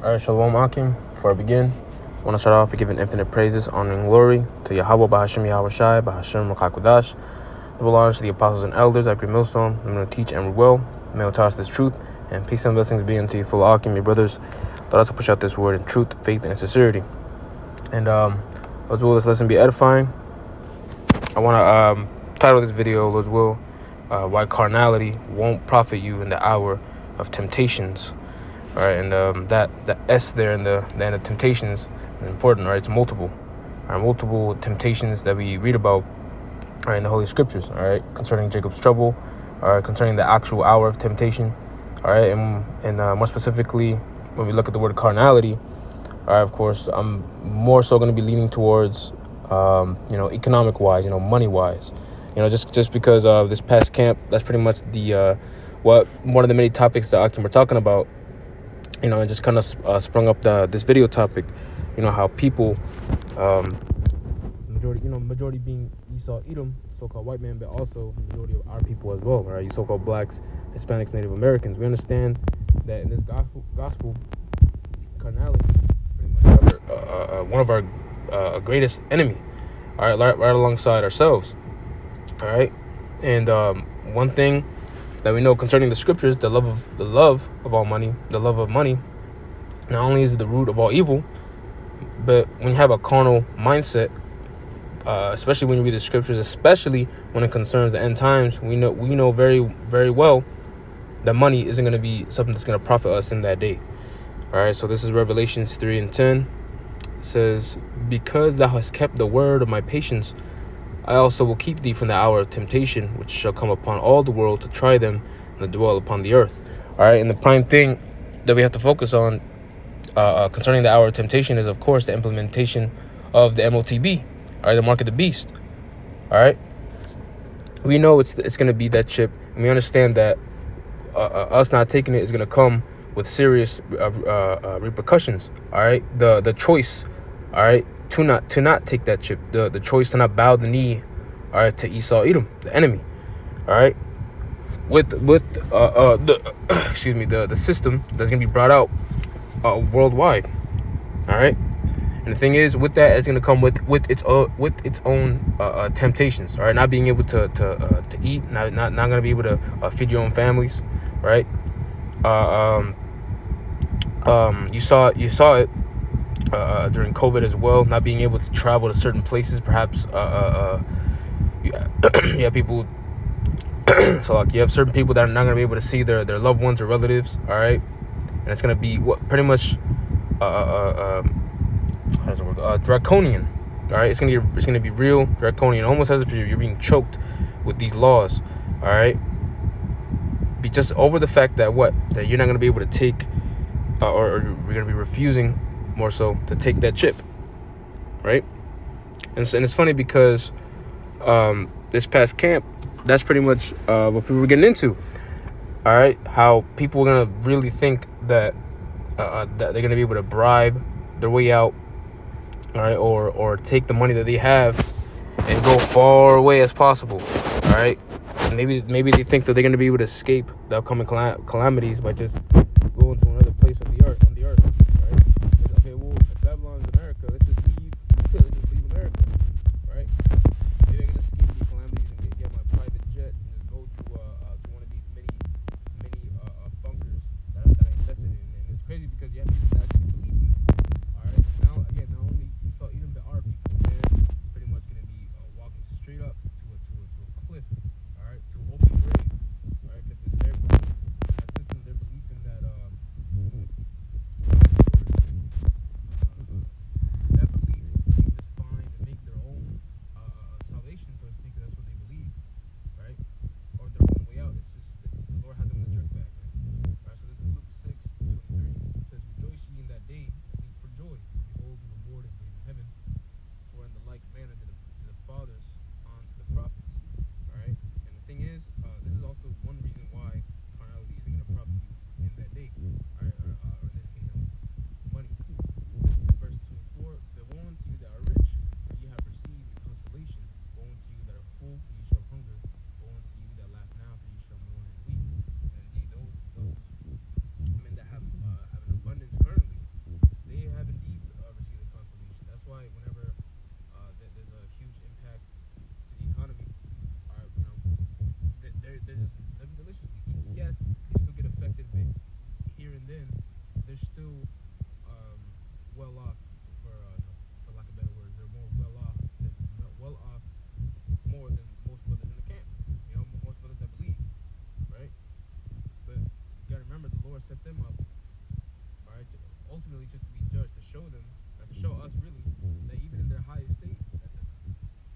Alright, Shalom Akim. Before I begin, I want to start off by giving infinite praises, honor, and glory to Yahweh, Bahashim Yahweh Shai, Bahashim Makakudash. Double honors to the apostles and elders at Great Millstone. I'm going to teach and well. May I tell us this truth, and peace and blessings be unto you, full Akim, your brothers. Let us push out this word in truth, faith, and sincerity. And as will this lesson be edifying, I want to title this video, as will, why carnality won't profit you in the hour of temptations. All right, and that S there in the end of temptations is important. All right, it's multiple. All right, multiple temptations that we read about, all right, in the Holy Scriptures. All right, concerning Jacob's trouble. All right, concerning the actual hour of temptation. All right, and more specifically, when we look at the word carnality, all right, of course, I'm more so going to be leaning towards, economic wise, money wise, just because of this past camp. That's pretty much the one of the many topics that Akim were talking about. And just kind of sprung up this video topic, how people, majority being Esau, Edom, so-called white man, but also the majority of our people as well, right? You so-called blacks, Hispanics, Native Americans. We understand that in this gospel, carnality is pretty much one of our greatest enemy, all right, right alongside ourselves, all right? And one thing that we know concerning the scriptures, the love of all money, the love of money, not only is it the root of all evil, but when you have a carnal mindset, especially when you read the scriptures, especially when it concerns the end times, we know very, very well that money isn't going to be something that's going to profit us in that day. All right, so this is Revelations 3:10. It says, "Because thou hast kept the word of my patience, I also will keep thee from the hour of temptation, which shall come upon all the world to try them and to dwell upon the earth." All right, and the prime thing that we have to focus on concerning the hour of temptation is, of course, the implementation of the MOTB, all right, the mark of the beast. All right, we know it's going to be that chip, and we understand that us not taking it is going to come with serious repercussions. All right, the choice, all right, to not take that chip, the choice to not bow the knee, all right, to Esau, Edom, the enemy, all right, with the system that's gonna be brought out worldwide, all right. And the thing is, with that, it's gonna come with its own temptations, all right. Not being able to eat, not gonna be able to feed your own families, right? You saw it during COVID as well, not being able to travel to certain places, perhaps you have people so like you have certain people that are not going to be able to see their loved ones or relatives, all right, and it's going to be pretty much how does it work, draconian, all right. It's going to be real draconian, almost as if you're being choked with these laws, all right, be just over the fact that you're not going to be able to take or you're going to be refusing, more so, to take that chip, right? And it's funny because this past camp, that's pretty much what people were getting into, all right? How people are going to really think that that they're going to be able to bribe their way out, all right, or take the money that they have and go far away as possible, all right? And maybe they think that they're going to be able to escape the upcoming calamities by just going to another place on the earth, right? Okay, well, if Babylon's America, let's just leave America, right? Maybe I can escape the calamities and get my private jet and just go to one of these many bunkers that I invested in. And it's crazy because you have people that actually believe in this. All right, now again, not only Esau, Edom, but our people, they're pretty much going to be walking straight up to a cliff, all right, to an open grave, all right, because it's their belief in that system, their belief in that that belief they can just find and make their own salvation, so to speak. That's what they believe, right? Or their own way out. It's just the Lord has them in the trick bag, man. All right, so this is Luke 6:23. It says, "Rejoice still well off, for lack of better words. They're more well off more than most brothers in the camp. Most brothers that believe, right? But you gotta remember, the Lord set them up, all right, ultimately just to be judged, to show them, to show us really, that even in their highest state,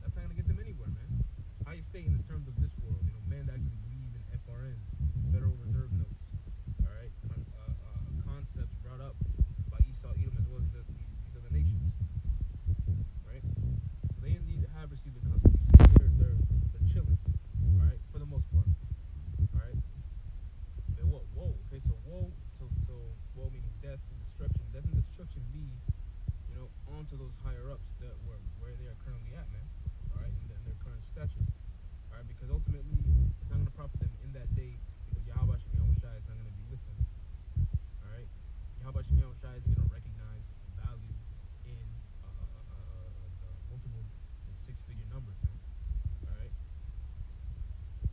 that's not gonna get them anywhere, man. Highest state in the terms of this world, men that actually believe in FRNs, Federal Reserve Notes, all right, concepts brought up by Esau, Edom, as well as these other nations, right? So they indeed have received the Constitution. They're chilling, all right, for the most part, all right. And woe, okay, so woe meaning death and destruction. Death and destruction be, onto those higher ups that where they are currently at, man, all right, in their current stature. All right, because ultimately it's not going to profit them in that day, because Yahweh Shem Yahushai is not going to be with them. All right, Yahweh Shem Yahushai is going to recognize value in the multiple and six-figure numbers, man. All right,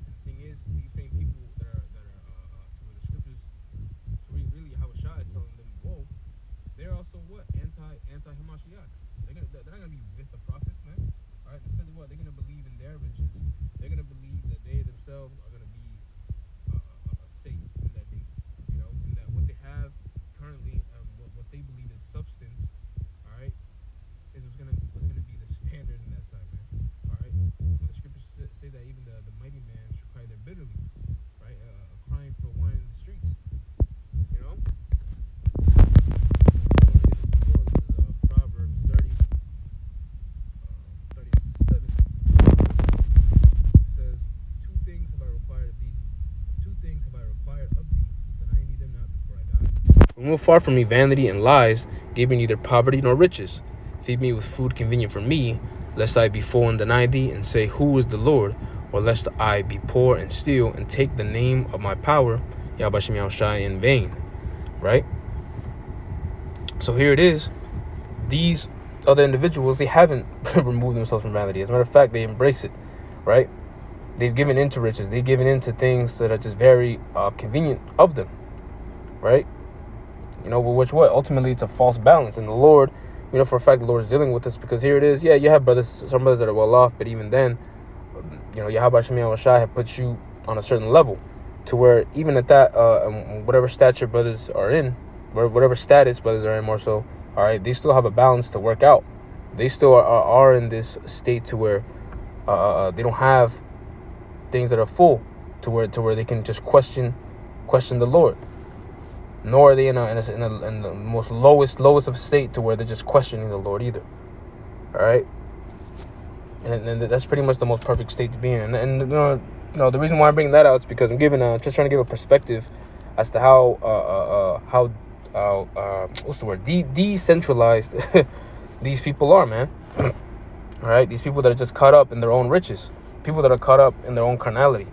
and the thing is, these same people that are to where the scriptures, to really Yahushai is telling them, whoa, they're also what anti-Hamashiach. They're not going to be with the prophets, man. All right, instead of what, they're going to believe in their riches. They're going to believe that they themselves are going to be safe in that day, and that what they have currently, what they believe is substance, all right, is what's going to be the standard in that time, man. All right, when the scriptures say that even the mighty man should cry there bitterly, right, crying for wine in the streets, Proverbs 30. 37 says, two things have I required of thee, deny me them not before I die. Remove far from me vanity and lies, give me neither poverty nor riches. Feed me with food convenient for me, lest I be full and deny thee, and say, who is the Lord? Or lest I be poor and steal, and take the name of my power, Yahweh Shem Yahushai, in vain. Right? So here it is. These other individuals, they haven't removed themselves from vanity. As a matter of fact, they embrace it, right? They've given into riches. They've given into things that are just very convenient of them, right? Ultimately, it's a false balance. And the Lord, for a fact, the Lord is dealing with this, because here it is. Yeah, you have some brothers that are well off, but even then, Yahweh Shem Yahushai have put you on a certain level to where even at that, whatever stature brothers are in, whatever status brothers are in more so, all right, they still have a balance to work out. They still are in this state to where they don't have things that are full to where they can just question the Lord. Nor are they in the most lowest of state to where they're just questioning the Lord either. All right, and that's pretty much the most perfect state to be in. And the reason why I'm bringing that out is because I'm just trying to give a perspective as to how what's the word? Decentralized these people are, man. All right, these people that are just caught up in their own riches, people that are caught up in their own carnality.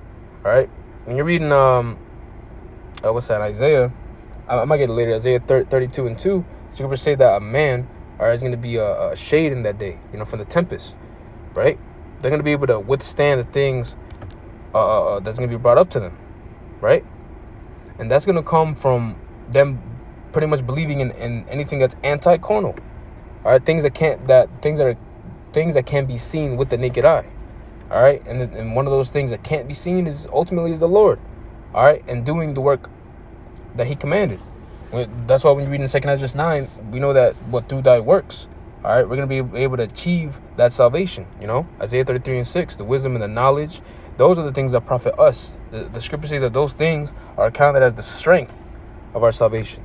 All right, when you're reading Isaiah, I might get it later. Isaiah 32:2. Scriptures say that a man, is going to be a shade in that day, from the tempest, right? They're going to be able to withstand the things that's going to be brought up to them, right? And that's going to come from them pretty much believing in anything that's anti-carnal, all right? Things that can't be seen with the naked eye, all right? And one of those things that can't be seen is ultimately the Lord, all right? And doing the work that He commanded. That's why when you read in 2 Ezra 9, we know that through thy works, all right, we're going to be able to achieve that salvation. Isaiah 33:6, the wisdom and the knowledge, those are the things that profit us. The scriptures say that those things are counted as the strength of our salvation.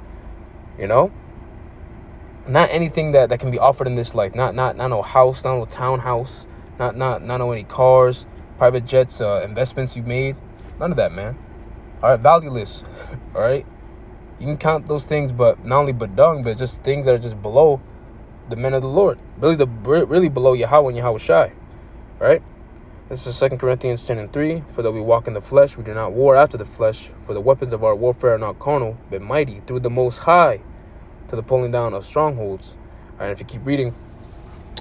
Not anything that can be offered in this life. Not no house, not no townhouse, not no any cars, private jets, investments you made. None of that, man. All right, valueless. All right, you can count those things, but not only but dung, but just things that are just below the men of the Lord. Really below Yahweh and Yahushai. All right. This is 2 Corinthians 10:3. For though we walk in the flesh, we do not war after the flesh. For the weapons of our warfare are not carnal, but mighty through the Most High, to the pulling down of strongholds. All right, if you keep reading,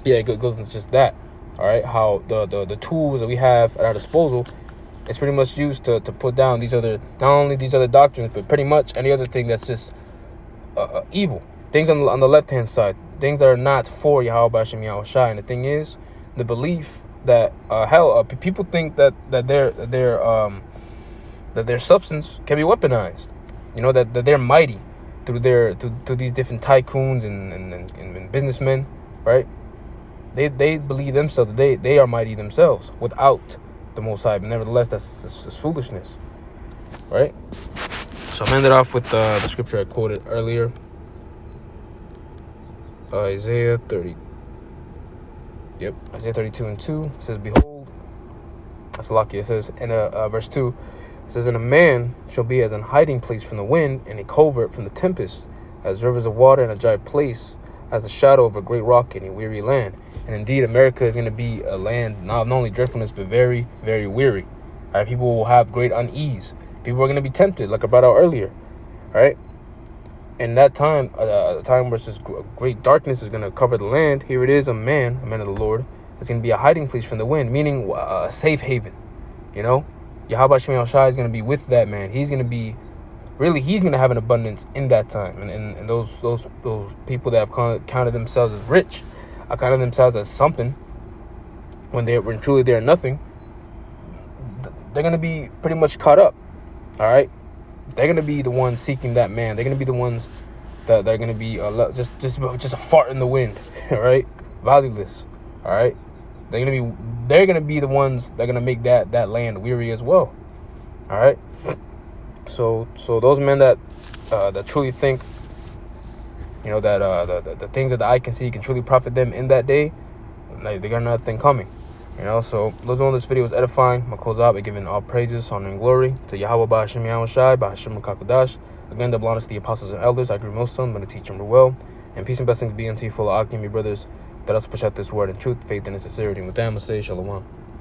it goes into just that. All right, how the tools that we have at our disposal is pretty much used to put down not only these other doctrines, but pretty much any other thing that's just evil. Things on the left hand side, things that are not for Yahweh Hashem Yahweh Shai. And the thing is, the belief that people think that their substance can be weaponized. You know, that they're mighty through these different tycoons and businessmen, right? They believe themselves that they are mighty themselves without the Most High. But nevertheless, that's foolishness, right? So I'm ended off with the scripture I quoted earlier, Isaiah 30. Yep, Isaiah 32:2 says, "Behold," that's lucky. It says in verse 2, it says, "And a man shall be as an hiding place from the wind, and a covert from the tempest, as rivers of water in a dry place, as the shadow of a great rock in a weary land." And indeed, America is going to be a land not only dreadfulness, but very, very weary. All right, people will have great unease. People are going to be tempted, like I brought out earlier. All right, and that time, a time where this great darkness is going to cover the land. Here it is, a man of the Lord. It's going to be a hiding place from the wind, meaning a safe haven. You know, Yahweh Shemel Shai is going to be with that man. He's going to be, really, he's going to have an abundance in that time. And those people that have counted themselves as rich, are counting themselves as something, when truly they're nothing, they're going to be pretty much caught up. All right, they're going to be the ones seeking that man. They're going to be the ones that are going to be just a fart in the wind. All right, valueless. All right, they're going to be the ones that are going to make that land weary as well. All right, so those men that truly think, you know, that the things that the eye can see can truly profit them in that day, they got nothing coming. You know, so those on this video was edifying. I'm going to close out by giving all praises, honor, and glory to Yahweh Ba'ashem Yahweh Shai, Ba'ashem Kakadash. Again, double honors to the apostles and elders. I agree with most of them. I'm going to teach them well. And peace and blessings be unto you, full of Akim, your brothers, that also push out this word in truth, faith, and sincerity. And with that, I'm going to say Shalom.